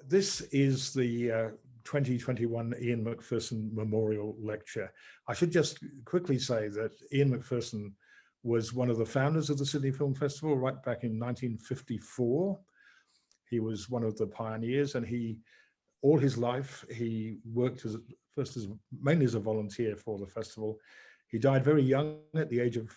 This is the 2021 Ian McPherson Memorial Lecture. I should just quickly say that Ian McPherson was one of the founders of the Sydney Film Festival right back in 1954. He was one of the pioneers, and all his life, he worked mainly as a volunteer for the festival. He died very young at the age of,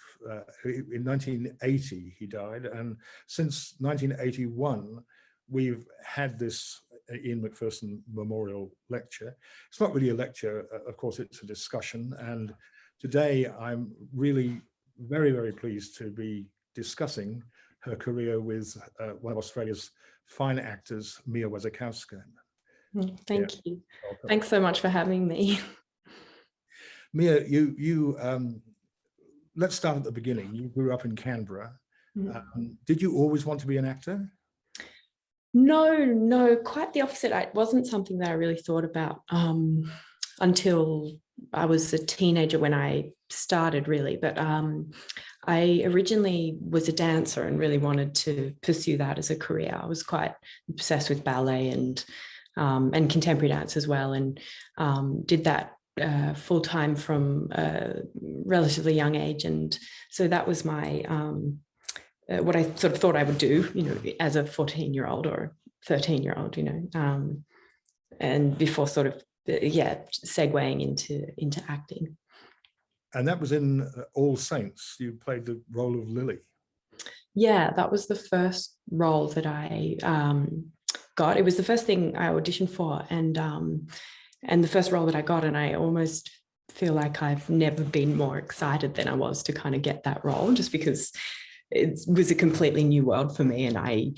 in 1980 he died, and since 1981, we've had this Ian McPherson Memorial Lecture. It's not really a lecture, of course, it's a discussion. And today I'm really very, very pleased to be discussing her career with one of Australia's fine actors, Mia Wasikowska. Thank you. Welcome. Thanks so much for having me. Mia, let's start at the beginning. You grew up in Canberra. Did you always want to be an actor? No, quite the opposite. It wasn't something that I really thought about until I was a teenager when I started, really. But I originally was a dancer and really wanted to pursue that as a career. I was quite obsessed with ballet and contemporary dance as well, and did that full-time from a relatively young age. And so that was my what I sort of thought I would do, as a 14-year-old or 13-year-old, and before sort of, segueing into acting. And that was in All Saints. You played the role of Lily. Yeah, that was the first role that I got. It was the first thing I auditioned for, and the first role that I got, and I almost feel like I've never been more excited than I was to kind of get that role, just because it was a completely new world for me, and I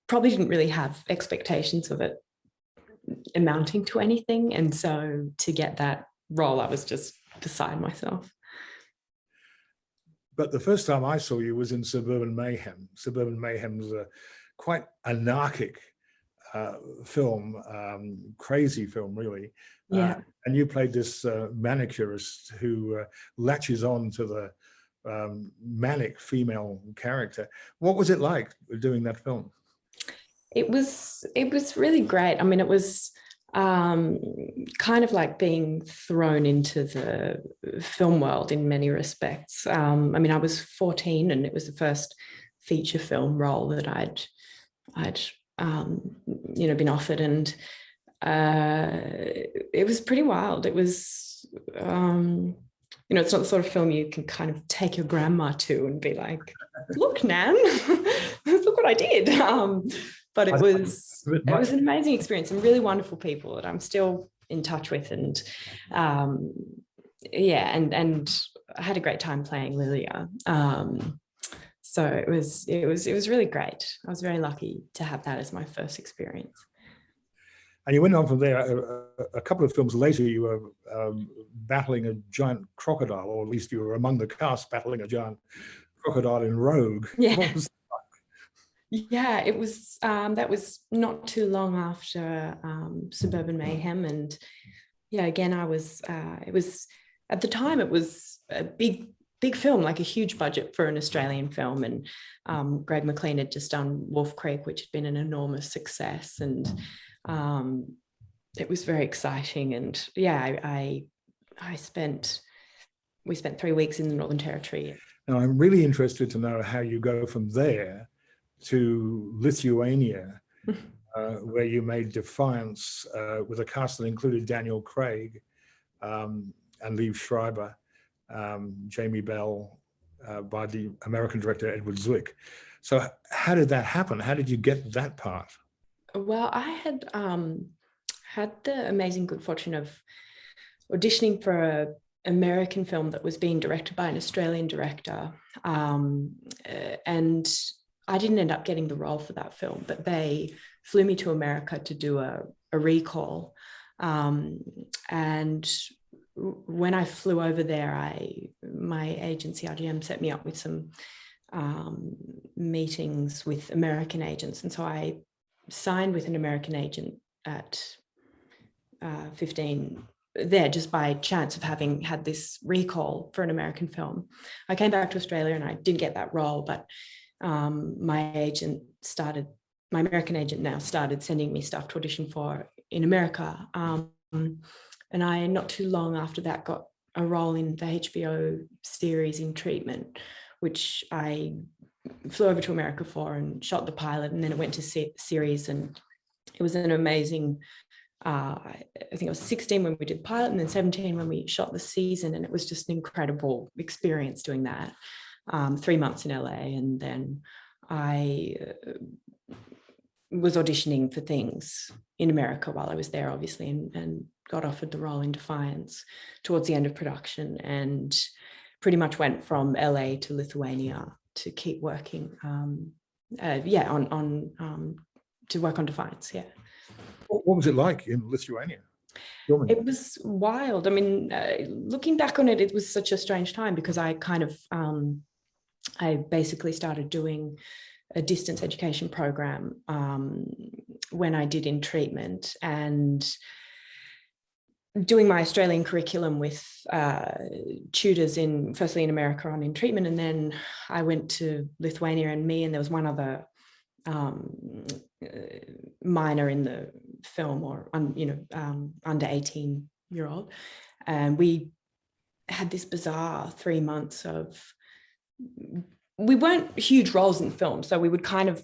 probably didn't really have expectations of it amounting to anything. And so to get that role, I was just beside myself. But the first time I saw you was in Suburban Mayhem. Suburban Mayhem is a quite anarchic film, crazy film, really. Yeah. And you played this manicurist who latches on to the manic female character. What was it like doing that film? It was really great. I mean, it was kind of like being thrown into the film world in many respects. I mean, I was 14, and it was the first feature film role that I'd been offered, and it was pretty wild. It was it's not the sort of film you can kind of take your grandma to and be like, look, Nan, look what I did. But it was an amazing experience, and really wonderful people that I'm still in touch with. And and I had a great time playing Lilia. So it was really great. I was very lucky to have that as my first experience. And you went on from there. A couple of films later, you were battling a giant crocodile, or at least you were among the cast battling a giant crocodile in Rogue. Yeah. What was that like? Yeah, it was. That was not too long after Suburban Mayhem, and again, I was. It was at the time. It was a big film, like a huge budget for an Australian film, and Greg McLean had just done Wolf Creek, which had been an enormous success, and it was very exciting. And we spent 3 weeks in the Northern Territory. Now, I'm really interested to know how you go from there to Lithuania, where you made Defiance with a cast that included Daniel Craig and Liev Schreiber, Jamie Bell, by the American director Edward Zwick. So how did that happen? How did you get that part? Well, I had had the amazing good fortune of auditioning for an American film that was being directed by an Australian director. And I didn't end up getting the role for that film, but they flew me to America to do a recall. And when I flew over there, my agency, RGM, set me up with some meetings with American agents. And so I signed with an American agent at 15 there, just by chance of having had this recall for an American film. I came back to Australia and I didn't get that role, but my agent started my American agent now started sending me stuff to audition for in America. And I, not too long after that, got a role in the HBO series In Treatment, which I flew over to America for and shot the pilot, and then it went to series, and it was an amazing, I think I was 16 when we did the pilot, and then 17 when we shot the season, and it was just an incredible experience doing that. 3 months in LA, and then I was auditioning for things in America while I was there, obviously, and got offered the role in Defiance towards the end of production, and pretty much went from LA to Lithuania to keep working, to work on Defiance. Yeah. What was it like in Lithuania? It was wild. I mean, looking back on it, it was such a strange time, because I kind of, I basically started doing a distance education program when I did In Treatment, and doing my Australian curriculum with tutors firstly in America on In Treatment, and then I went to Lithuania, and there was one other minor in the film, or under 18-year-old, and we had this bizarre 3 months of, we weren't huge roles in the film, so we would kind of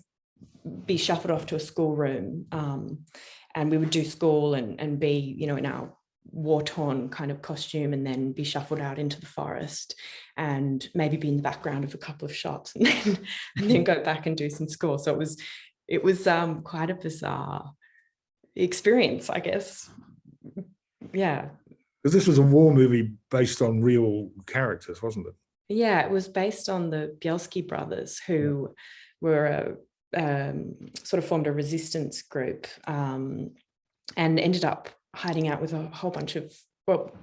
be shuffled off to a schoolroom, and we would do school and be, in our war-torn kind of costume, and then be shuffled out into the forest and maybe be in the background of a couple of shots, and then go back and do some school. So it was quite a bizarre experience, I guess. Yeah. Because this was a war movie based on real characters, wasn't it? Yeah, it was based on the Bielski brothers, who were sort of formed a resistance group, and ended up hiding out with a whole bunch of,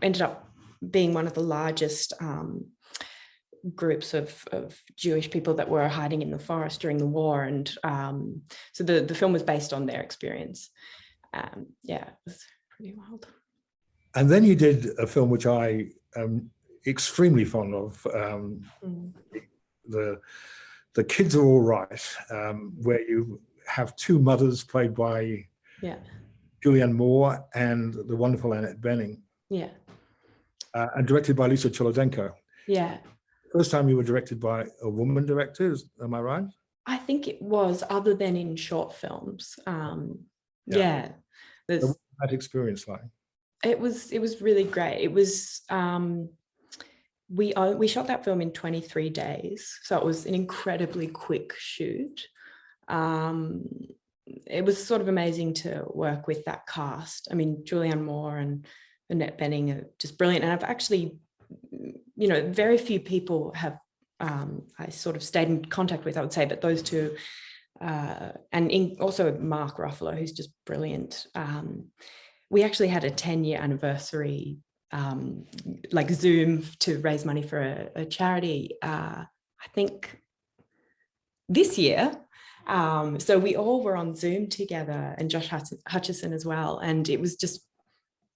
ended up being one of the largest groups of Jewish people that were hiding in the forest during the war. And so the film was based on their experience. Yeah, it was pretty wild. And then you did a film which I am extremely fond of, The Kids Are All Right, where you have two mothers played by Julianne Moore and the wonderful Annette Bening. Yeah. And directed by Lisa Cholodenko. Yeah. First time you were directed by a woman director, am I right? I think it was, other than in short films. Yeah. What was that experience like? It was really great. It was, we shot that film in 23 days. So it was an incredibly quick shoot. It was sort of amazing to work with that cast. I mean, Julianne Moore and Annette Bening are just brilliant. And I've actually, very few people have I sort of stayed in contact with, I would say, but those two, and also Mark Ruffalo, who's just brilliant. We actually had a 10-year anniversary, like Zoom, to raise money for a charity, I think this year. So we all were on Zoom together, and Josh Hutchison as well. And it was just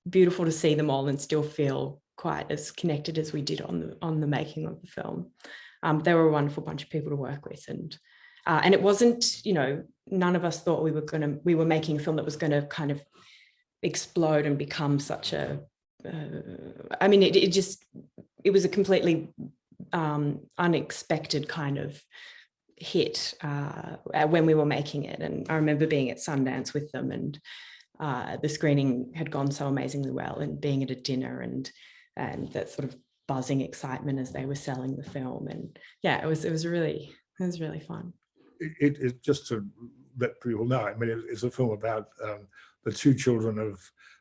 beautiful to see them all and still feel quite as connected as we did on the making of the film. They were a wonderful bunch of people to work with. And it wasn't, none of us thought we were making a film that was going to kind of explode and become such a, it was a completely unexpected kind of hit when we were making it. And I remember being at Sundance with them, and the screening had gone so amazingly well, and being at a dinner and that sort of buzzing excitement as they were selling the film. And yeah, it was really fun. It just to let people know, I mean, it's a film about the two children of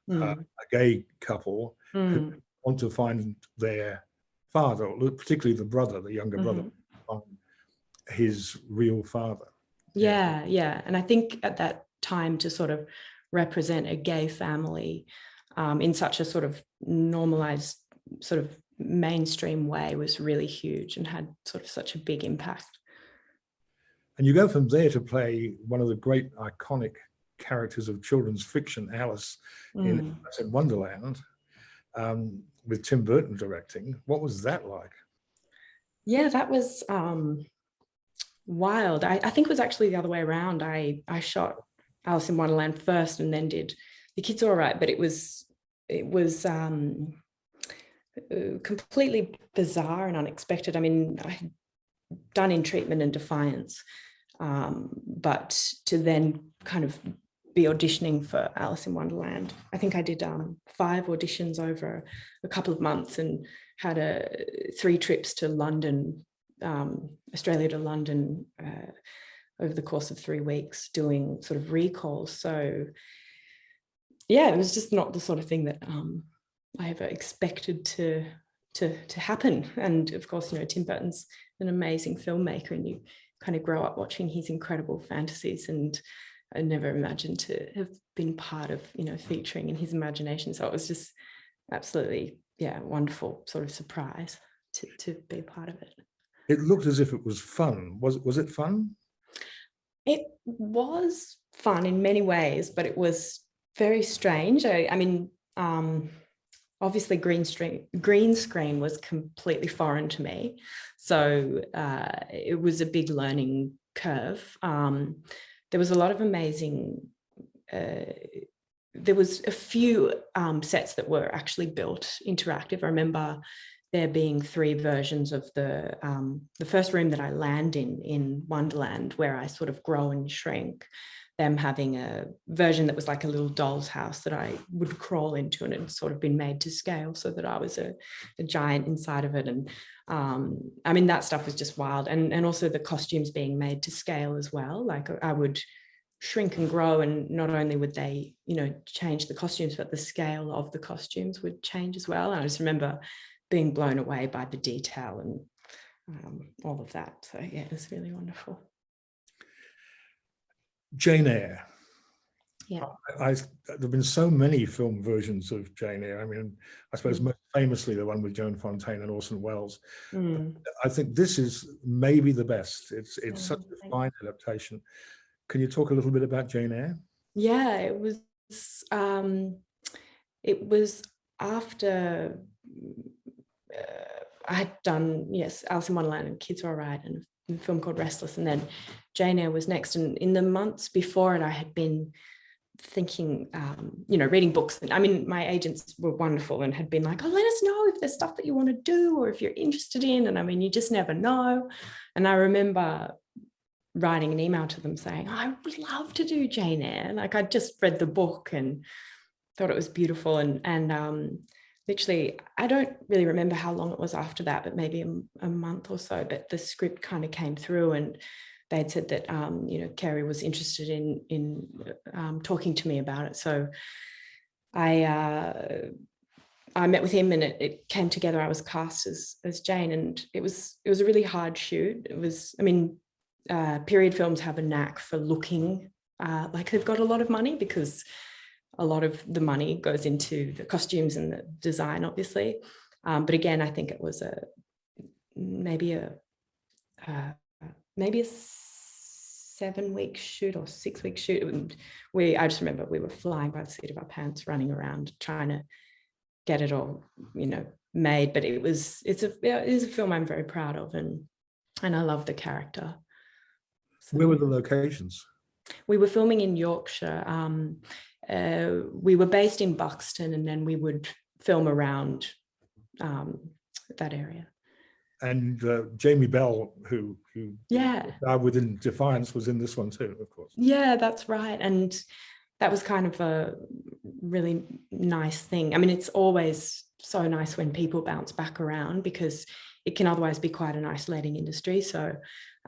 a gay couple who want to find their father, particularly the brother, the younger brother, find his real father. Yeah. And I think at that time, to sort of represent a gay family in such a sort of normalized, sort of mainstream way was really huge, and had sort of such a big impact. And you go from there to play one of the great iconic characters of children's fiction, Alice, in Wonderland, with Tim Burton directing. What was that like? Yeah, that was wild. I think it was actually the other way around. I shot Alice in Wonderland first and then did The Kids All Right, but it was completely bizarre and unexpected. I mean, I had done In Treatment and Defiance, but to then kind of be auditioning for Alice in Wonderland, I think I did 5 auditions over a couple of months and had 3 trips to London, Australia to London, over the course of 3 weeks, doing sort of recalls. So yeah, it was just not the sort of thing that I ever expected to happen. And of course, you know, Tim Burton's an amazing filmmaker, and you kind of grow up watching his incredible fantasies, and I never imagined to have been part of, you know, featuring in his imagination. So it was just absolutely, yeah, wonderful sort of surprise to be a part of it. It looked as if it was fun. Was it fun? It was fun in many ways, but it was very strange. I mean, obviously green screen was completely foreign to me. So it was a big learning curve. There was a lot of amazing, there was a few sets that were actually built interactive. I remember there being 3 versions of the first room that I land in Wonderland, where I sort of grow and shrink, them having a version that was like a little doll's house that I would crawl into, and it had sort of been made to scale so that I was a giant inside of it. And I mean, that stuff was just wild. And also the costumes being made to scale as well. Like I would shrink and grow, and not only would they, you know, change the costumes, but the scale of the costumes would change as well. And I just remember being blown away by the detail and all of that. So yeah, it was really wonderful. Jane Eyre. Yeah. There've been so many film versions of Jane Eyre. I mean, I suppose most famously the one with Joan Fontaine and Orson Welles. I think this is maybe the best. It's such a fine adaptation. Can you talk a little bit about Jane Eyre? Yeah, it was after I had done, yes, Alice in Wonderland and Kids Are All Right, and a film called Restless, and then Jane Eyre was next. And in the months before it, I had been thinking, you know, reading books. And I mean, my agents were wonderful and had been like, oh, let us know if there's stuff that you want to do or if you're interested in. And I mean, you just never know. And I remember writing an email to them saying, oh, I would love to do Jane Eyre. Like, I just read the book and thought it was beautiful. And literally, I don't really remember how long it was after that, but maybe a month or so, but the script kind of came through, and they had said that, you know, Kerry was interested in talking to me about it. So I met with him, and it came together. I was cast as Jane, and it was a really hard shoot. It was, I mean, period films have a knack for looking like they've got a lot of money, because a lot of the money goes into the costumes and the design, obviously. But again, I think it was maybe a 7-week shoot or 6-week shoot. I just remember we were flying by the seat of our pants, running around trying to get it all, you know, made. But it is a film I'm very proud of, and I love the character. So, where were the locations? We were filming in Yorkshire. We were based in Buxton, and then we would film around that area. And Jamie Bell, who yeah, within Defiance, was in this one too, of course. Yeah, that's right. And that was kind of a really nice thing. I mean, it's always so nice when people bounce back around, because it can otherwise be quite an isolating industry. So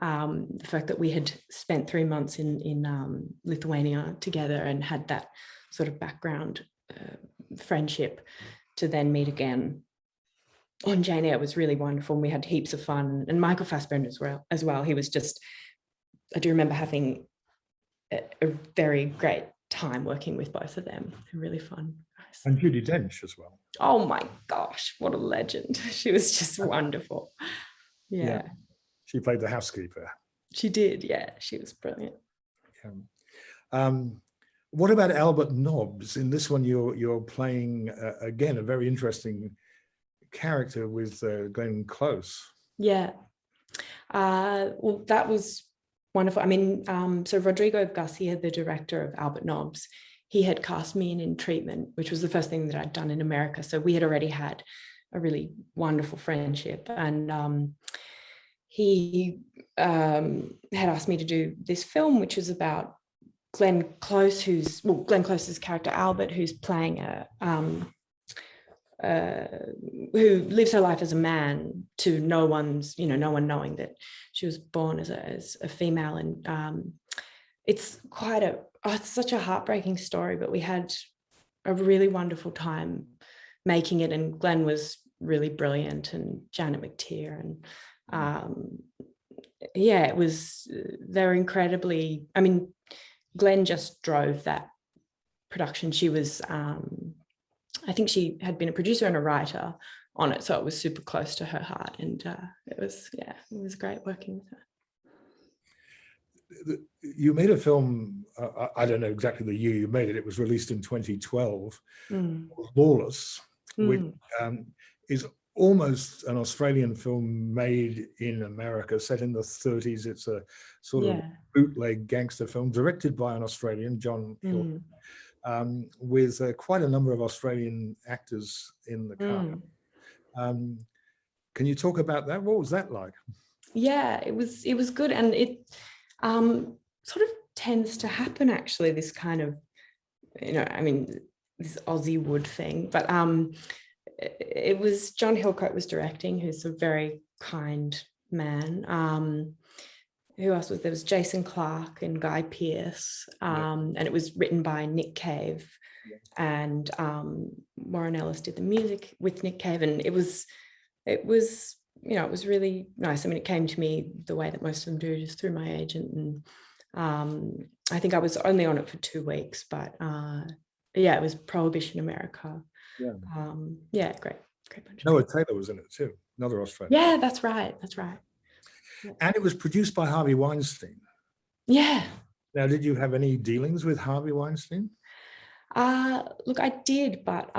the fact that we had spent 3 months in Lithuania together and had that sort of background friendship, to then meet again on Jane Eyre was really wonderful. And we had heaps of fun. And Michael Fassbender as well. He was just, I do remember having a very great time working with both of them. Really fun. And Judi Dench as well. Oh my gosh, what a legend. She was just wonderful. Yeah. She played the housekeeper. She did, yeah. She was brilliant. Yeah. What about Albert Nobbs? In this one, you're playing, again, a very interesting character with Glenn Close. Yeah. Well, that was wonderful. I mean, so Rodrigo Garcia, the director of Albert Nobbs, he had cast me in Treatment, which was the first thing that I'd done in America. So we had already had a really wonderful friendship. And he had asked me to do this film, which was about Glenn Close, Glenn Close's character Albert, who's playing who lives her life as a man to no one knowing that she was born as a female. And it's it's such a heartbreaking story, but we had a really wonderful time making it. And Glenn was really brilliant, and Janet McTeer, and they were incredibly, I mean, Glenn just drove that production. She was, I think she had been a producer and a writer on it, so it was super close to her heart, and it was great working with her. You made a film, I don't know exactly the year you made it, it was released in 2012, Lawless, which is almost an Australian film made in America, set in the 30s. It's a sort of bootleg gangster film directed by an Australian, John Hill, with quite a number of Australian actors in the cast. Can you talk about that? What was that like? Yeah, it was good, and it sort of tends to happen, actually, this kind of, I mean, this Aussie wood thing, but it was John Hillcoat was directing, who's a very kind man. Who else was there? Was Jason Clarke and Guy Pearce, and it was written by Nick Cave, and Warren Ellis did the music with Nick Cave, and it was it was really nice. I mean, it came to me the way that most of them do, just through my agent, and I think I was only on it for 2 weeks, but it was Prohibition America. Great bunch. Noah Taylor was in it too, another Australian. Yeah, that's right. Yeah. And it was produced by Harvey Weinstein. Yeah. Now, did you have any dealings with Harvey Weinstein? Look, I did, but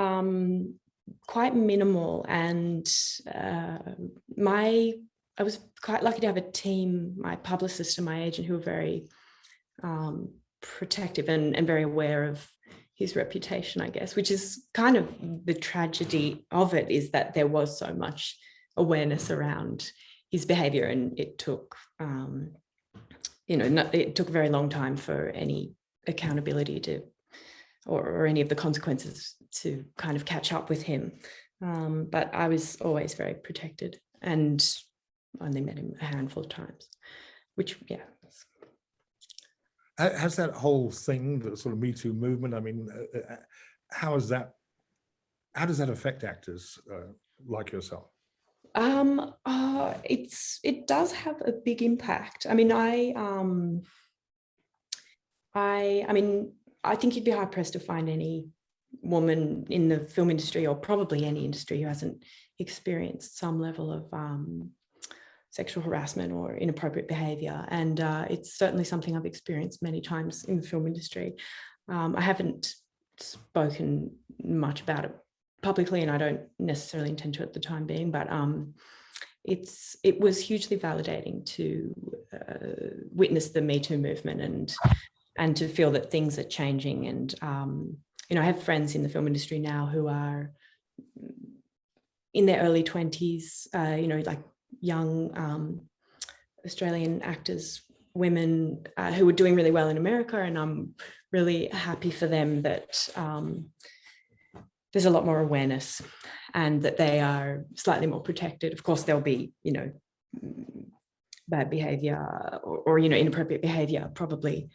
quite minimal. And I was quite lucky to have a team, my publicist and my agent, who were very protective and very aware of his reputation, I guess, which is kind of the tragedy of it, is that there was so much awareness around his behavior, and it took it took a very long time for any accountability to or any of the consequences to kind of catch up with him, but I was always very protected and only met him a handful of times, which Has that whole thing, the sort of Me Too movement, I mean, how does that affect actors like yourself? It does have a big impact. I mean, I think you'd be hard pressed to find any woman in the film industry, or probably any industry, who hasn't experienced some level of sexual harassment or inappropriate behavior. And it's certainly something I've experienced many times in the film industry. I haven't spoken much about it publicly, and I don't necessarily intend to at the time being, but it was hugely validating to witness the Me Too movement and to feel that things are changing. And I have friends in the film industry now who are in their early 20s, like young Australian actors, women who are doing really well in America, and I'm really happy for them that there's a lot more awareness and that they are slightly more protected. Of course, there'll be, bad behavior or inappropriate behavior probably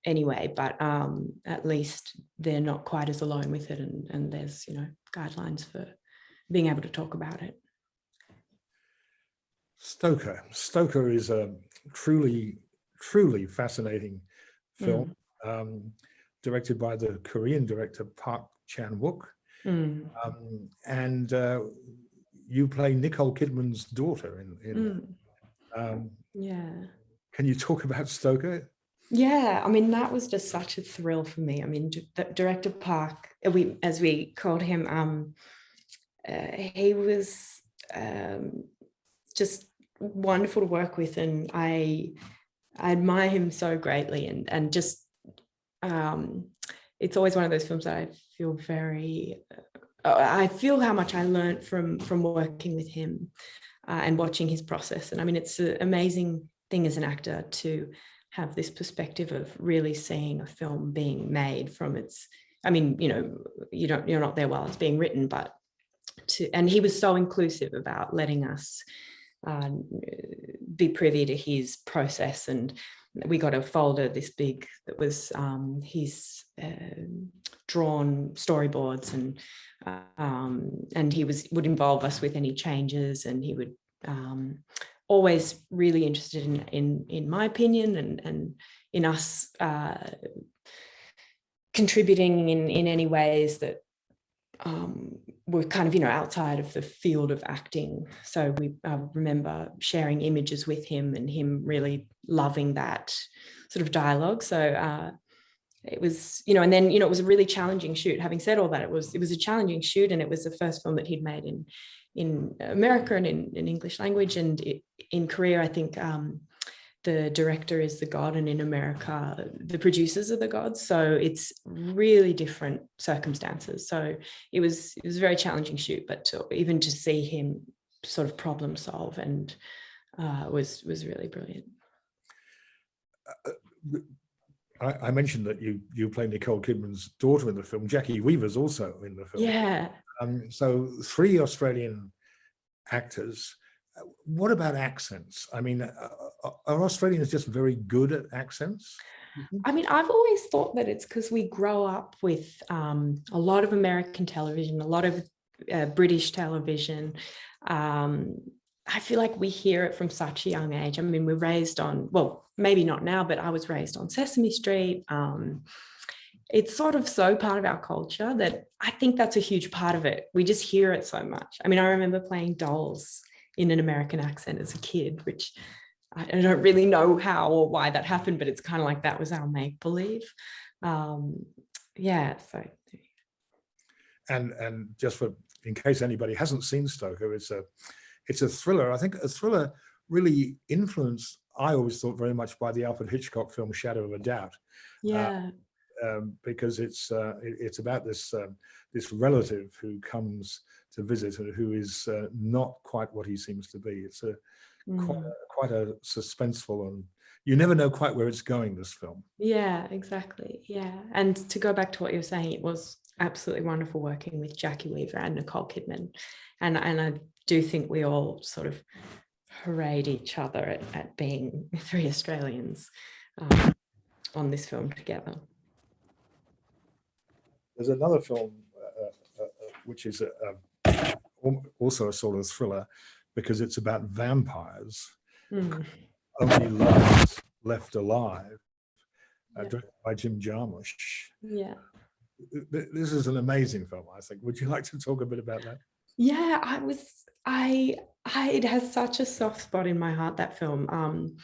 anyway, but at least they're not quite as alone with it, and there's, guidelines for being able to talk about it. Stoker is a truly fascinating film, directed by the Korean director Park Chan-wook, and you play Nicole Kidman's daughter in Can you talk about Stoker? Yeah, I mean, that was just such a thrill for me. I mean, Director Park, as we called him, he was just wonderful to work with, and I admire him so greatly, and just it's always one of those films that I feel very I feel how much I learned from working with him and watching his process. And I mean, it's an amazing thing as an actor to have this perspective of really seeing a film being made from its, I mean, you know, you're not there while it's being written, but and he was so inclusive about letting us be privy to his process. And we got a folder this big that was his drawn storyboards, and he would involve us with any changes, and he would always really interested in my opinion and in us contributing in any ways that were kind of, you know, outside of the field of acting. So we remember sharing images with him and him really loving that sort of dialogue. So it was, you know, and then, you know, it was a really challenging shoot. Having said all that, it was a challenging shoot, and it was the first film that he'd made in America and in English language. And in Korea, I think the director is the god, and in America, the producers are the gods. So it's really different circumstances. So it was a very challenging shoot, but even to see him sort of problem solve and was really brilliant. I mentioned that you play Nicole Kidman's daughter in the film. Jackie Weaver's also in the film. Yeah. So 3 Australian actors. What about accents? I mean, are Australians just very good at accents? I mean, I've always thought that it's because we grow up with a lot of American television, a lot of British television. I feel like we hear it from such a young age. I mean, we're raised on, well, maybe not now, but I was raised on Sesame Street. It's sort of so part of our culture that I think that's a huge part of it. We just hear it so much. I mean, I remember playing dolls in an American accent as a kid, which I don't really know how or why that happened, but it's kind of like that was our make-believe. Yeah, so. And just in case anybody hasn't seen Stoker, it's a thriller. I think a thriller really influenced, I always thought, very much by the Alfred Hitchcock film Shadow of a Doubt. Yeah. Because it's about this relative who comes to visit and who is not quite what he seems to be. It's quite a suspenseful, and you never know quite where it's going, this film. Yeah, exactly. Yeah. And to go back to what you were saying, it was absolutely wonderful working with Jackie Weaver and Nicole Kidman. And I do think we all sort of hurrayed each other at being 3 Australians on this film together. There's another film which is also a sort of thriller, because it's about vampires, Only Lovers Left Alive, directed by Jim Jarmusch. Yeah. This is an amazing film, I think. Would you like to talk a bit about that? Yeah, it has such a soft spot in my heart, that film.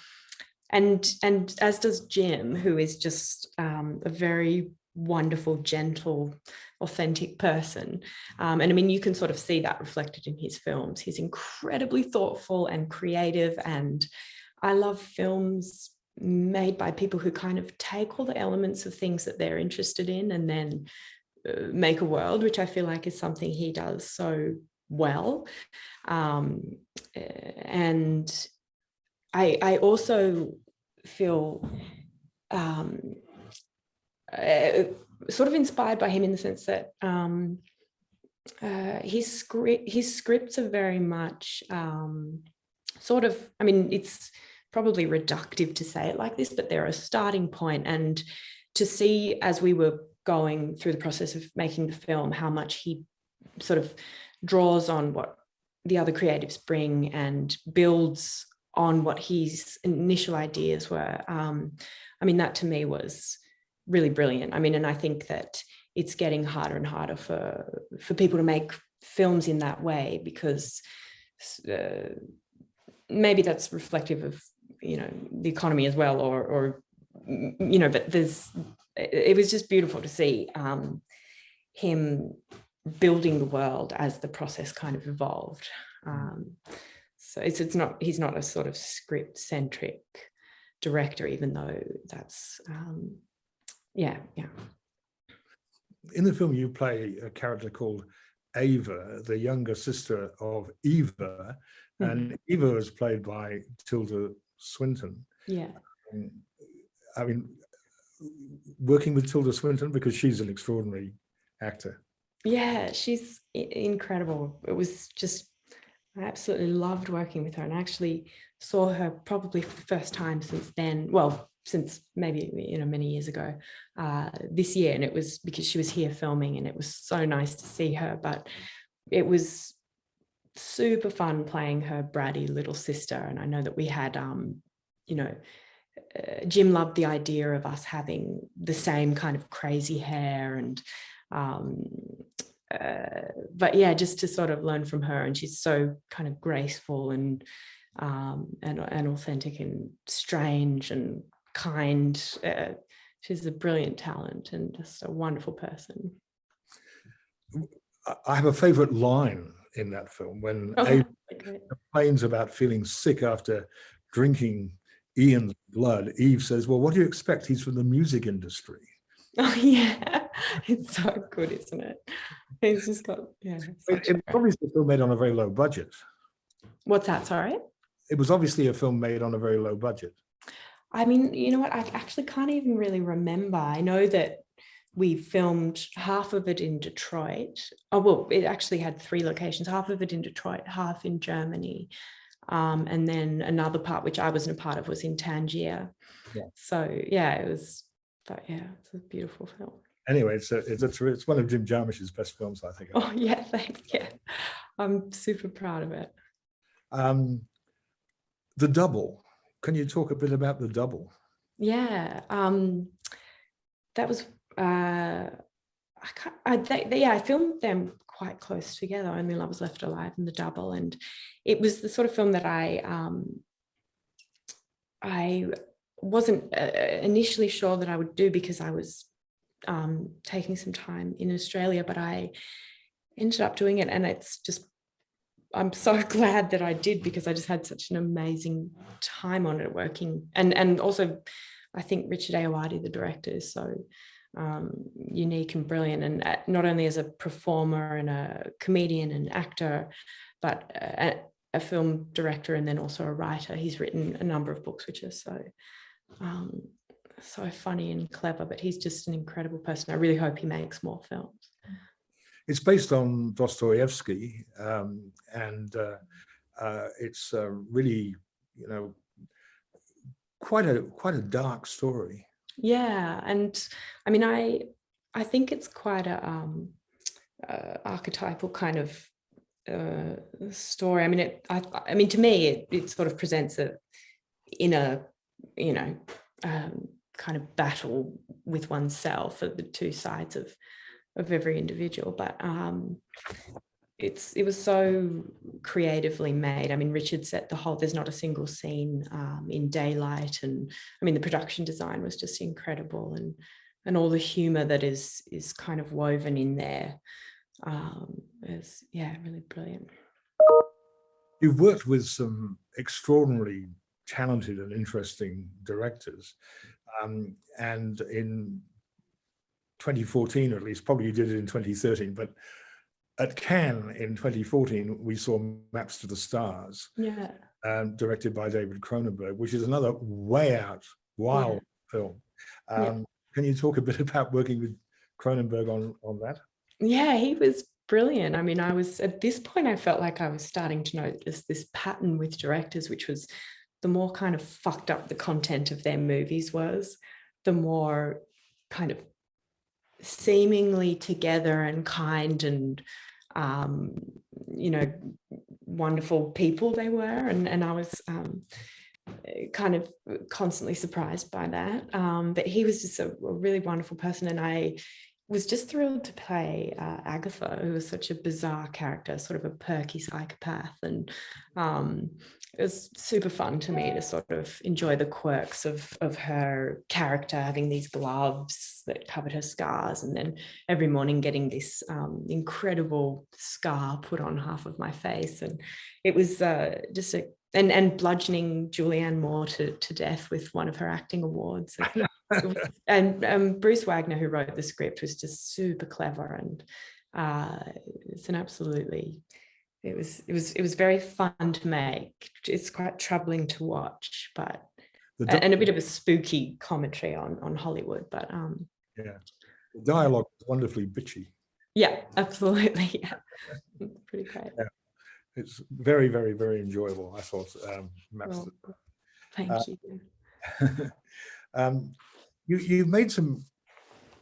And as does Jim, who is just a very wonderful, gentle, authentic person. And I mean, you can sort of see that reflected in his films. He's incredibly thoughtful and creative. And I love films made by people who kind of take all the elements of things that they're interested in and then make a world, which I feel like is something he does so well. And I also feel sort of inspired by him in the sense that his scripts are very much sort of, I mean, it's probably reductive to say it like this, but they're a starting point. And to see, as we were going through the process of making the film, how much he sort of draws on what the other creatives bring and builds on what his initial ideas were. I mean, that to me was really brilliant. I mean, and I think that it's getting harder and harder for people to make films in that way, because maybe that's reflective of, you know, the economy as well, or you know, but it was just beautiful to see him building the world as the process kind of evolved. So he's not a sort of script centric director, even though that's yeah. In the film, you play a character called Ava, the younger sister of Eva, and Eva is played by Tilda Swinton. Yeah. I mean, working with Tilda Swinton, because she's an extraordinary actor. Yeah, she's incredible. It was just, I absolutely loved working with her, and I actually saw her probably for the first time since then. Well, since maybe, many years ago, this year, and it was because she was here filming, and it was so nice to see her. But it was super fun playing her bratty little sister, and I know that we had, Jim loved the idea of us having the same kind of crazy hair, and but yeah, just to sort of learn from her, and she's so kind of graceful and authentic and strange and kind. She's a brilliant talent and just a wonderful person. I have a favorite line in that film when Ava complains about feeling sick after drinking Ian's blood. Eve says, "Well, what do you expect? He's from the music industry." Oh yeah, it's so good, isn't it? He's just got, yeah. It was obviously a film made on a very low budget. What's that? Sorry? It was obviously a film made on a very low budget. I mean, you know what? I actually can't even really remember. I know that we filmed half of it in Detroit. Oh, well, it actually had 3 locations, half of it in Detroit, half in Germany. And then another part, which I wasn't a part of, was in Tangier. Yeah. So yeah, it's a beautiful film. Anyway, it's one of Jim Jarmusch's best films, I think. Oh yeah, thanks. Yeah, I'm super proud of it. The Double. Can you talk a bit about The Double? Yeah, that was I filmed them quite close together. Only Lovers Left Alive and The Double, and it was the sort of film that I wasn't initially sure that I would do, because I was taking some time in Australia, but I ended up doing it, and it's just, I'm so glad that I did, because I just had such an amazing time on it working, and also I think Richard Ayoade, the director, is so unique and brilliant, and not only as a performer and a comedian and actor, but a film director, and then also a writer. He's written a number of books which are so funny and clever, but he's just an incredible person. I really hope he makes more films. It's based on Dostoevsky, and it's really, quite a dark story. Yeah, and I mean, I think it's quite a archetypal kind of story. I mean, to me, it sort of presents a inner, kind of battle with oneself at the two sides of every individual. But it was so creatively made. I mean, Richard set the whole, there's not a single scene in daylight, and I mean, the production design was just incredible, and all the humor that is kind of woven in there is, yeah, really brilliant. You've worked with some extraordinarily talented and interesting directors, and in 2014, or at least, probably you did it in 2013, but at Cannes in 2014, we saw Maps to the Stars, yeah, directed by David Cronenberg, which is another way out, wild film. Can you talk a bit about working with Cronenberg on that? Yeah, he was brilliant. I mean, I was, at this point, I felt like I was starting to notice this pattern with directors, which was the more kind of fucked up the content of their movies was, the more kind of seemingly together and kind and wonderful people they were, and I was kind of constantly surprised by that. But he was just a really wonderful person, and was just thrilled to play Agatha, who was such a bizarre character, sort of a perky psychopath. And it was super fun to me to sort of enjoy the quirks of her character, having these gloves that covered her scars, and then every morning getting this incredible scar put on half of my face. And it was just and bludgeoning Julianne Moore to death with one of her acting awards. And Bruce Wagner, who wrote the script, was just super clever, and it's an absolutely, it was very fun to make. It's quite troubling to watch, but and a bit of a spooky commentary on Hollywood, but yeah, the dialogue was wonderfully bitchy. Yeah, absolutely. Yeah. Pretty great. Yeah. It's very, very, very enjoyable, I thought. Well, thank you. You've made some,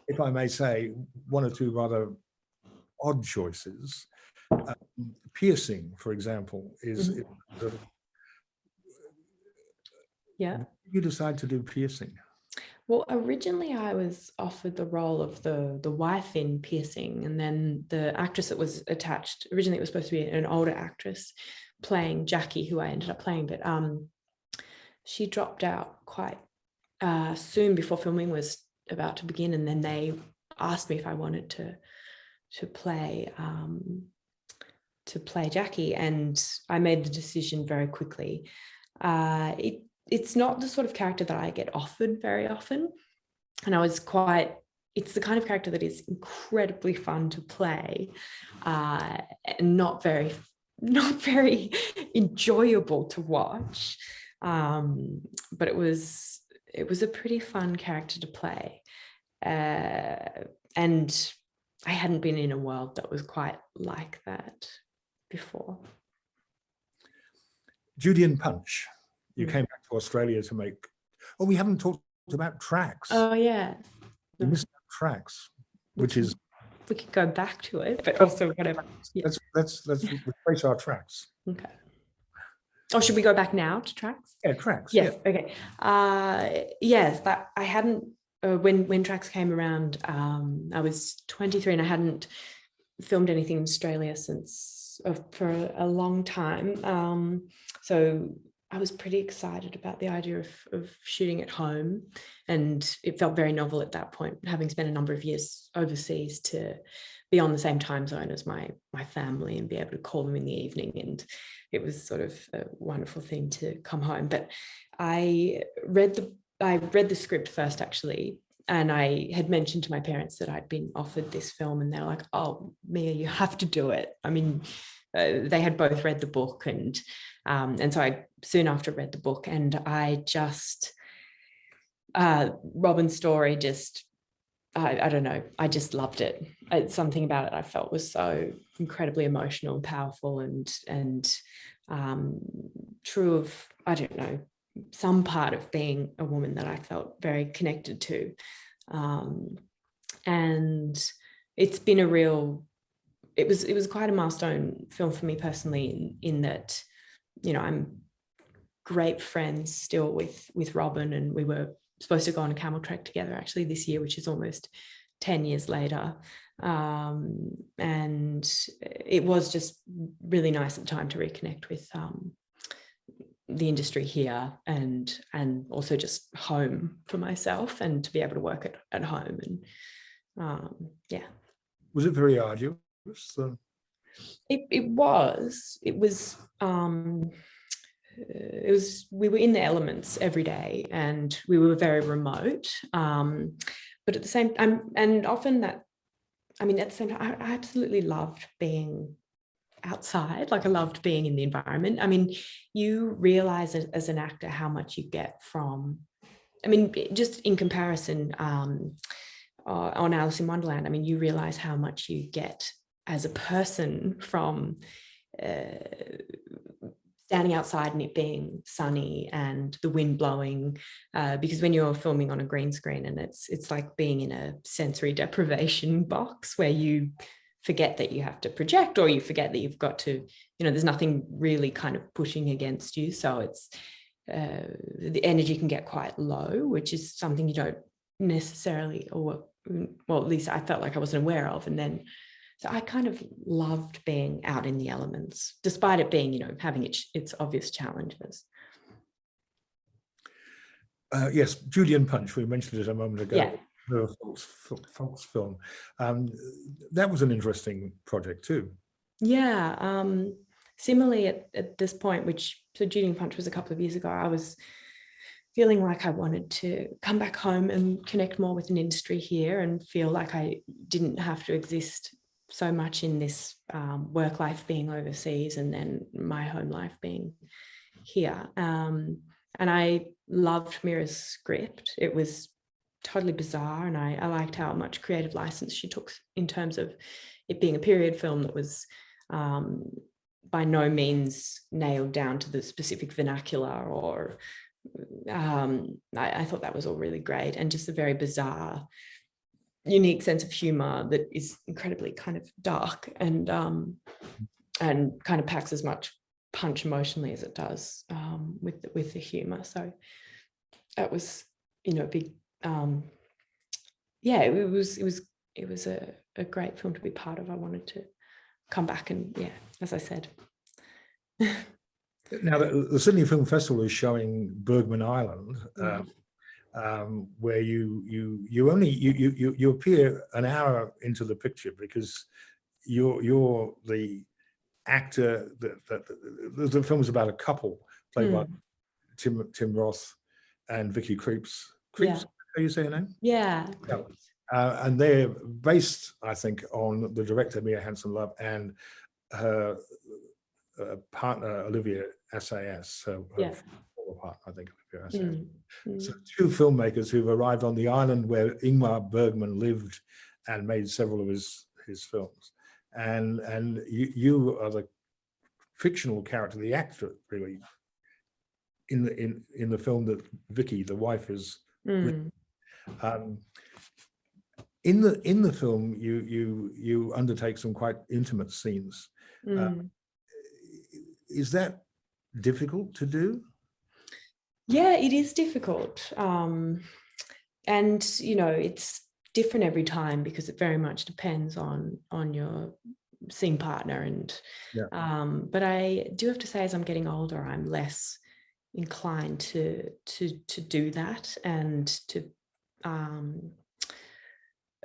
if I may say, one or two rather odd choices. Piercing, for example, is yeah. You decide to do piercing? Well, originally I was offered the role of the wife in Piercing, and then the actress that was attached, originally it was supposed to be an older actress playing Jackie, who I ended up playing, but she dropped out quite soon before filming was about to begin, and then they asked me if I wanted to play Jackie, and I made the decision very quickly. It's not the sort of character that I get offered very often. And it's the kind of character that is incredibly fun to play, and not very enjoyable to watch. But it was a pretty fun character to play. And I hadn't been in a world that was quite like that before. Judy and Punch. You came back to Australia to make. Oh, we haven't talked about Tracks. Oh yeah, we missed out Tracks, which is. We could go back to it, but also whatever. Yeah. Let's replace our Tracks. Okay. Oh, should we go back now to Tracks? Yeah, Tracks. Yes. Yeah. Okay. Yes, that I hadn't. When Tracks came around, I was 23 and I hadn't filmed anything in Australia for a long time. So I was pretty excited about the idea of shooting at home, and it felt very novel at that point, having spent a number of years overseas, to be on the same time zone as my family and be able to call them in the evening. And it was sort of a wonderful thing to come home. But I read the script first, actually, and I had mentioned to my parents that I'd been offered this film, and they're like, "Oh, Mia, you have to do it." I mean, they had both read the book, and so I soon after read the book, and I just Robin's story just I don't know, I just loved it. It's something about it I felt was so incredibly emotional and powerful, and true of, I don't know, some part of being a woman that I felt very connected to, and it's been it was quite a milestone film for me personally, in that, you know, I'm great friends still with Robin, and we were supposed to go on a camel trek together actually this year, which is almost 10 years later. And it was just really nice at the time to reconnect with the industry here, and also just home for myself, and to be able to work at home. And yeah. Was it very arduous? It was we were in the elements every day, and we were very remote, but at the same time, and often that, I mean, at the same time, I absolutely loved being outside. Like, I loved being in the environment. I mean, you realize as an actor how much you get from, I mean, just in comparison, on Alice in Wonderland, I mean, you realize how much you get as a person from standing outside and it being sunny and the wind blowing, because when you're filming on a green screen, and it's like being in a sensory deprivation box where you forget that you have to project, or you forget that you've got to, you know, there's nothing really kind of pushing against you. So it's the energy can get quite low, which is something you don't necessarily, or well, at least I felt like I wasn't aware of. And then, so I kind of loved being out in the elements, despite it being, having its obvious challenges. Yes, Julian Punch, we mentioned it a moment ago. Yeah. The Fox film. That was an interesting project too. Yeah. Similarly, at this point, so Julian Punch was a couple of years ago, I was feeling like I wanted to come back home and connect more with an industry here and feel like I didn't have to exist so much in this work life being overseas and then my home life being here. And I loved Mira's script. It was totally bizarre, and I liked how much creative license she took in terms of it being a period film that was by no means nailed down to the specific vernacular, or I thought that was all really great, and just a very bizarre, unique sense of humor that is incredibly kind of dark and kind of packs as much punch emotionally as it does with the humor. So that was, a big it was a great film to be part of. I wanted to come back and, as I said. Now, the Sydney Film Festival is showing Bergman Island, where you appear an hour into the picture because you're the actor that the film is about a couple played by Tim Roth and Vicky Creeps. Creeps, how you say her name? Yeah. And they're based, I think, on the director Mia Hansen-Løve and her partner Olivia Assayas. So former partner, I think, Olivia Assayas. So two filmmakers who've arrived on the island where Ingmar Bergman lived and made several of his films. And you are the fictional character, the actor, really, in the film that Vicky, the wife, is written. In the film, you undertake some quite intimate scenes. Is that difficult to do? Yeah, it is difficult, and it's different every time because it very much depends on your scene partner. And but I do have to say, as I'm getting older, I'm less inclined to do that, and to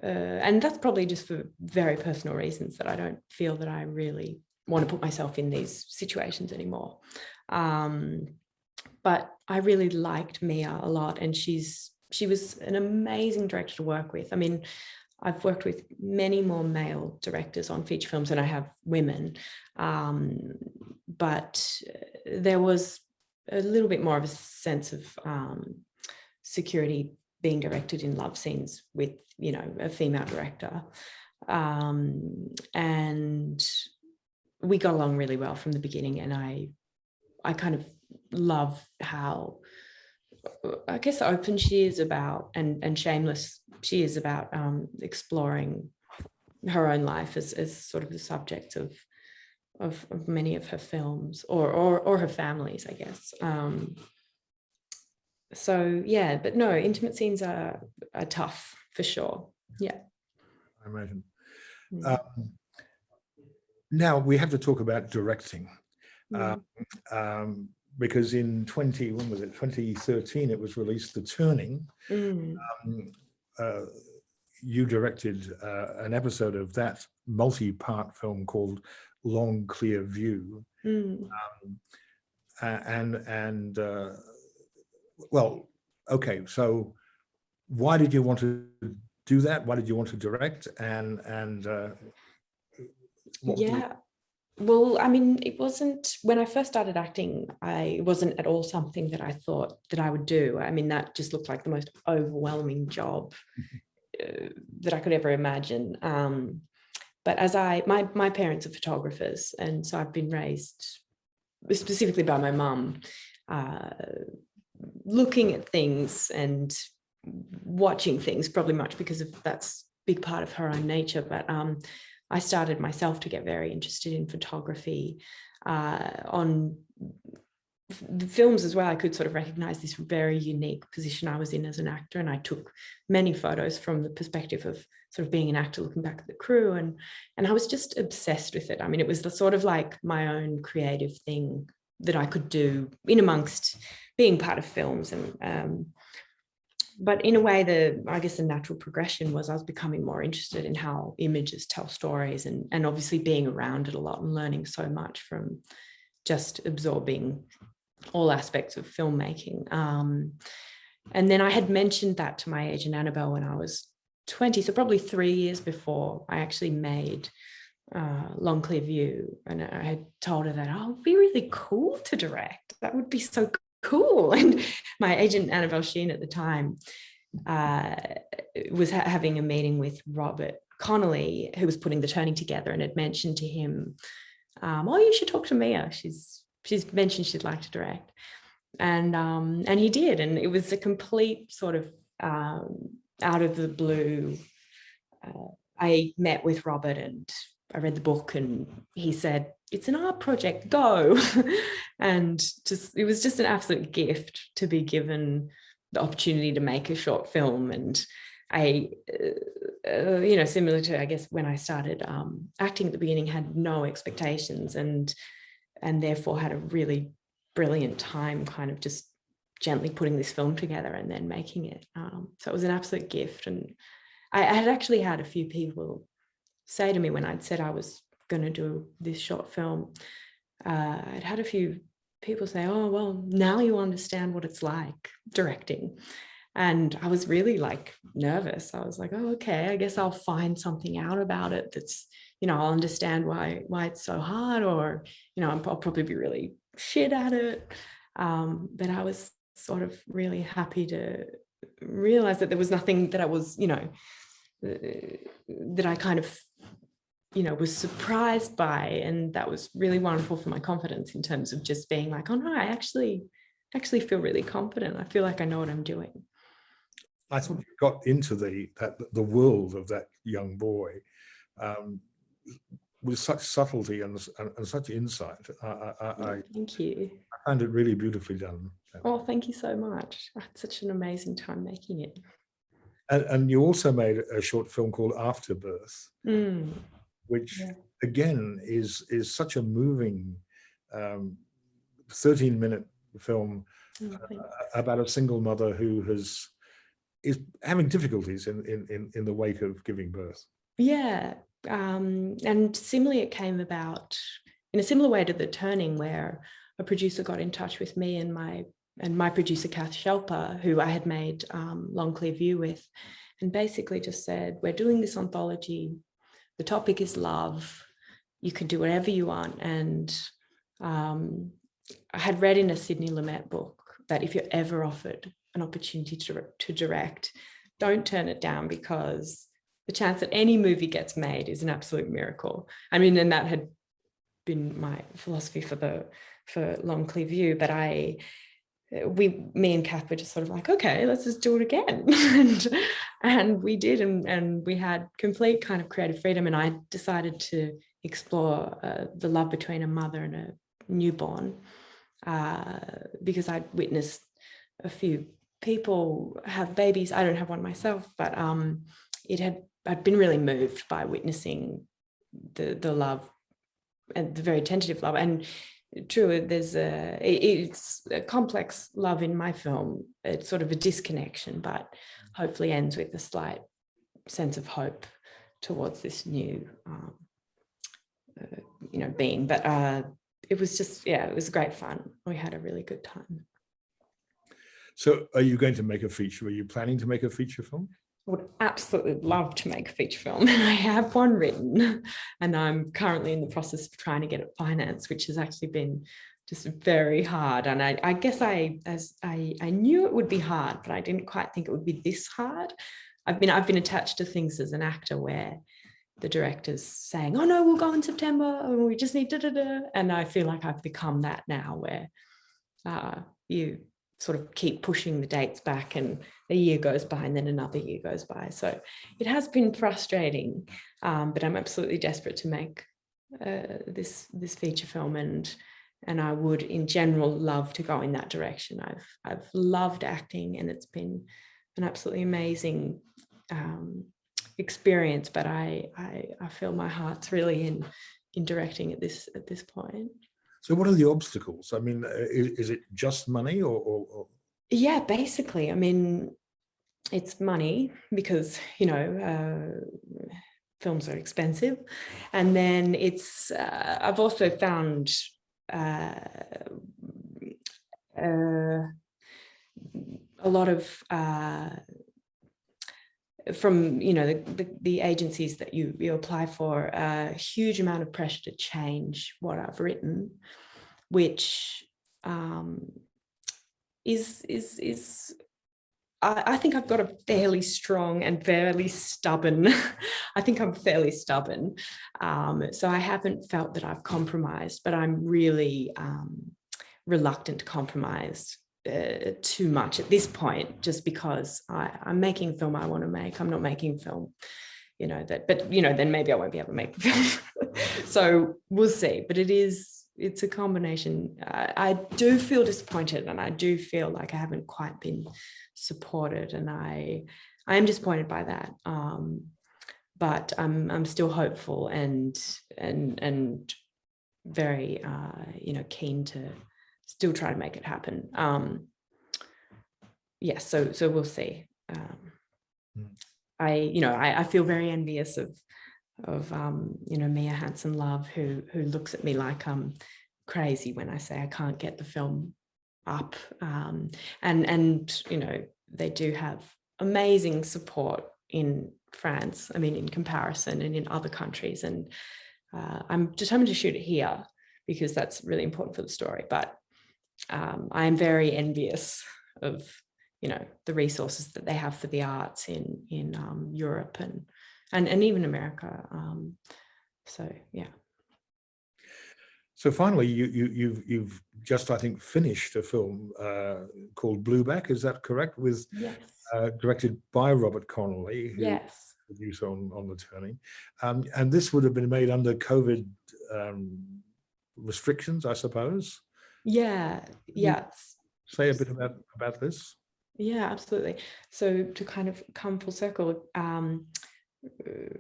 and that's probably just for very personal reasons, that I don't feel that I really want to put myself in these situations anymore. But I really liked Mia a lot, and she was an amazing director to work with. I mean, I've worked with many more male directors on feature films than I have women, but there was a little bit more of a sense of security being directed in love scenes with, a female director. And we got along really well from the beginning, and I kind of love how, I guess, open she is about and shameless she is about exploring her own life as sort of the subject of many of her films, or her families, I guess. So yeah, but no, intimate scenes are tough for sure. Yeah, I imagine. Now we have to talk about directing, because in 2013 it was released, The Turning. You directed an episode of that multi-part film called Long Clear View. Well, okay, so why did you want to do that? Why did you want to direct? Well, I mean, it wasn't, when I first started acting, it wasn't at all something that I thought that I would do. I mean, that just looked like the most overwhelming job that I could ever imagine. But as my parents are photographers, and so I've been raised specifically by my mum, looking at things and watching things, probably much because of that's a big part of her own nature. But I started myself to get very interested in photography on the films as well, I could sort of recognize this very unique position I was in as an actor. And I took many photos from the perspective of sort of being an actor looking back at the crew. And I was just obsessed with it. I mean, it was the sort of like my own creative thing that I could do in amongst being part of films. And but in a way, I guess the natural progression was I was becoming more interested in how images tell stories, and obviously being around it a lot and learning so much from just absorbing all aspects of filmmaking. And then I had mentioned that to my agent Annabelle when I was 20, so probably 3 years before I actually made Long Clear View, and I had told her that, oh, it'd be really cool to direct. That would be so cool. And my agent Annabelle Sheen at the time was having a meeting with Robert Connolly, who was putting The Turning together, and had mentioned to him, oh, you should talk to Mia. She's mentioned she'd like to direct. And he did. And it was a complete sort of out of the blue. I met with Robert and I read the book, and he said, it's an art project, go. And it was just an absolute gift to be given the opportunity to make a short film. And I, similar to, I guess, when I started acting at the beginning, had no expectations, and therefore had a really brilliant time kind of just gently putting this film together and then making it. So it was an absolute gift. And I had actually had a few people say to me when I'd said I was going to do this short film, I'd had a few people say, oh, well, now you understand what it's like directing. And I was really like nervous. I was like, oh, okay, I guess I'll find something out about it that's, I'll understand why it's so hard, or, I'll probably be really shit at it. But I was sort of really happy to realize that there was nothing that I was, that I kind of, was surprised by. And that was really wonderful for my confidence in terms of just being like, oh no, I actually feel really confident. I feel like I know what I'm doing. I thought you got into the world of that young boy with such subtlety and such insight. Thank you. I found it really beautifully done. Oh, thank you so much. I had such an amazing time making it. And you also made a short film called Afterbirth, which again is such a moving 13-minute film about a single mother who is having difficulties in the wake of giving birth. Yeah. And similarly, it came about in a similar way to The Turning, where a producer got in touch with me and my producer, Kath Shelper, who I had made Long Clear View with, and basically just said, we're doing this anthology. The topic is love. You can do whatever you want. And I had read in a Sidney Lumet book that if you're ever offered an opportunity to direct, don't turn it down, because the chance that any movie gets made is an absolute miracle. I mean, and that had been my philosophy for Long Clear View, but me and Kath were just sort of like, okay, let's just do it again. and we did, and we had complete kind of creative freedom. And I decided to explore the love between a mother and a newborn, because I'd witnessed a few people have babies. I don't have one myself, but I'd been really moved by witnessing the love, and the very tentative love. And true, it's a complex love in my film. It's sort of a disconnection, but hopefully ends with a slight sense of hope towards this new being. But it was just, it was great fun. We had a really good time. So are you going to make a feature? Are you planning to make a feature film? I would absolutely love to make a feature film, and I have one written, and I'm currently in the process of trying to get it financed, which has actually been just very hard. And I guess I knew it would be hard, but I didn't quite think it would be this hard. I've been attached to things as an actor where the director's saying, oh no, we'll go in September, and we just need da-da-da. And I feel like I've become that now, where you sort of keep pushing the dates back, and a year goes by and then another year goes by. So it has been frustrating, but I'm absolutely desperate to make this feature film. And and I would in general love to go in that direction. I've loved acting, and it's been an absolutely amazing experience, but I feel my heart's really in directing at this point. So what are the obstacles? I mean, is it just money or? Yeah, basically, I mean, it's money because, you know, films are expensive. And then it's, I've also found a lot of, from, you know, the agencies that you apply for, a huge amount of pressure to change what I've written, which is I think I've got a fairly strong and fairly stubborn, I think I'm fairly stubborn. So I haven't felt that I've compromised, but I'm really reluctant to compromise too much at this point, just because I'm making a film I want to make. I'm not making film, you know, but, you know, then maybe I won't be able to make the film. So we'll see, but it's a combination. I do feel disappointed, and I do feel like I haven't quite been supported, and I am disappointed by that. But I'm still hopeful and very you know, keen to still try to make it happen. Yes, so we'll see. I feel very envious of you know, Mia Hansen-Love, who looks at me like I'm crazy when I say I can't get the film up. And you know, they do have amazing support in France, I mean, in comparison, and in other countries. And I'm determined to shoot it here because that's really important for the story. But I am very envious of, you know, the resources that they have for the arts in Europe and even America. So yeah. So finally, you've just, I think, finished a film called Blueback. Is that correct? With Yes. Directed by Robert Connolly, who Yes. produced on The Turning, and this would have been made under COVID restrictions, I suppose. Yeah. Yeah. Say a bit about this. Yeah, absolutely. So to kind of come full circle,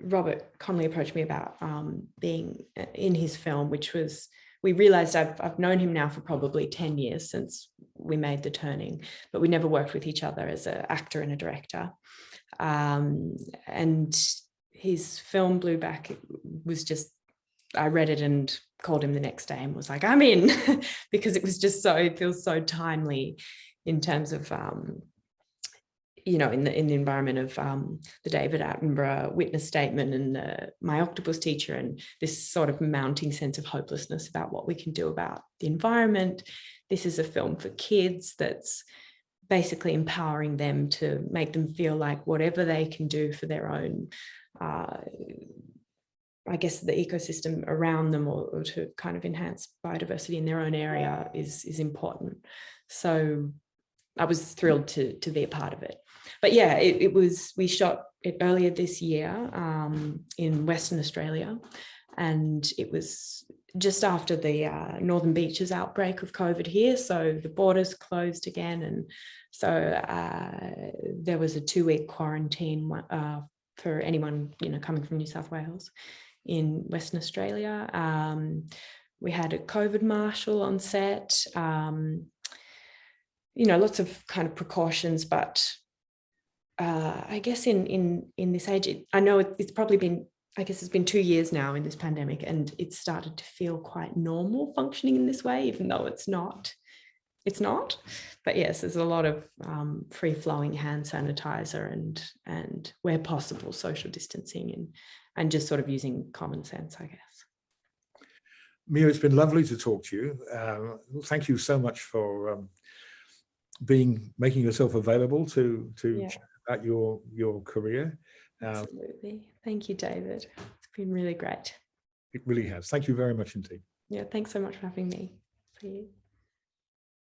Robert Connolly approached me about being in his film, which was, we realized I've known him now for probably 10 years since we made The Turning, but we never worked with each other as an actor and a director. And his film Blueback was just, I read it and called him the next day and was like, I'm in, because it was just so, it feels so timely in terms of, you know, in the environment of the David Attenborough witness statement and My Octopus Teacher, and this sort of mounting sense of hopelessness about what we can do about the environment. This is a film for kids that's basically empowering them to make them feel like whatever they can do for their own, I guess, the ecosystem around them, or to kind of enhance biodiversity in their own area is important. So I was thrilled to be a part of it. But yeah, it was, we shot it earlier this year in Western Australia, and it was just after the Northern Beaches outbreak of COVID here. So the borders closed again. And so there was a 2-week quarantine for anyone, you know, coming from New South Wales in Western Australia. We had a COVID marshal on set, you know, lots of kind of precautions, but I guess in this age, I know it's probably been, I guess it's been 2 years now in this pandemic, and it's started to feel quite normal functioning in this way, even though it's not. But yes, there's a lot of free-flowing hand sanitizer and where possible, social distancing and just sort of using common sense, I guess. Mia, it's been lovely to talk to you. Thank you so much for making yourself available to chat about your career. Absolutely. Thank you, David. It's been really great. It really has. Thank you very much indeed. Yeah, thanks so much for having me. See you.